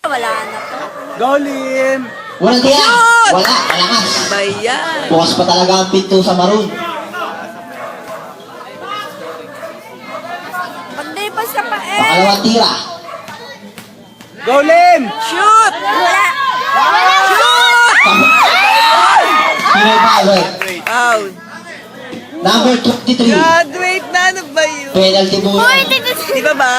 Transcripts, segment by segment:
Wala na to. Golim! Walang tira. Wala, malakas. Bayan. Bukas pa talaga ang pinto sa Maroon. Pagdalipas ka pa eh. Pangalawang tira. Golim! Shoot! Wala. Shoot! Pinoy power. Out. Number 23. Graduate na. Ano ba yun? Penalty mo. Uy, tignan Di ba ba?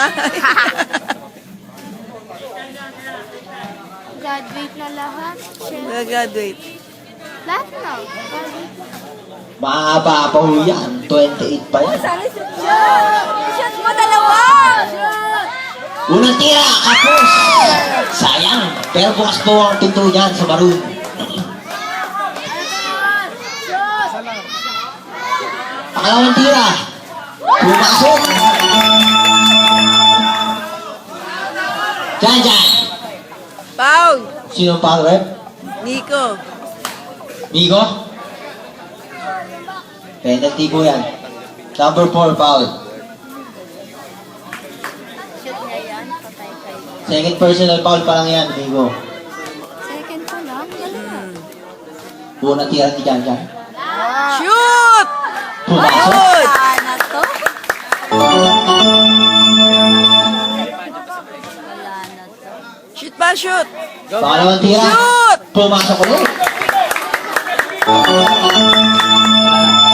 Graduate na lahat. Graduate. Lahat na. Graduate na. Mahaba pa ho yan. 28 pa yan. Sana shoot shot. Shot mo dalawa. Shot. Unang tira, kapos. Sayang. Pero bukas po ang pinto niyan sa Maroon. Pangalawang tira. Pumasok. Diyan. Foul. Sino pang rep? Nico. Migo? Penalty po yan. Number 4 foul. Shoot niya yan. Patay kayo. Second personal foul pa lang yan, Migo. Second ko lang. Wala. Unang tira ni Jan. Shoot! Pumasok. Good! Wala na to. Wala na to. Shoot pa, shoot! Pangalawang tira. Shoot! Pumasok ulit.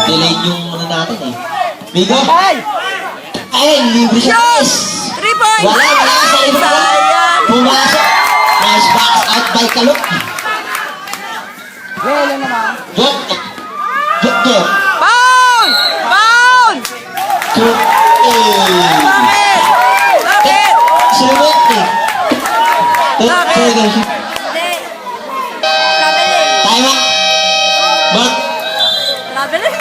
Delayed yung ano natin eh. Migo? Ay, libre siya. Shoot! 3 points! Wala sa libre. Sayang! Pumasok. Nice box out by Kalok. Jok. Jok. Foul! Foul! Jok. Bakit? Bakit? Silhouette eh. Bakit? Hindi. Traveling. Time out. Mark. Traveling.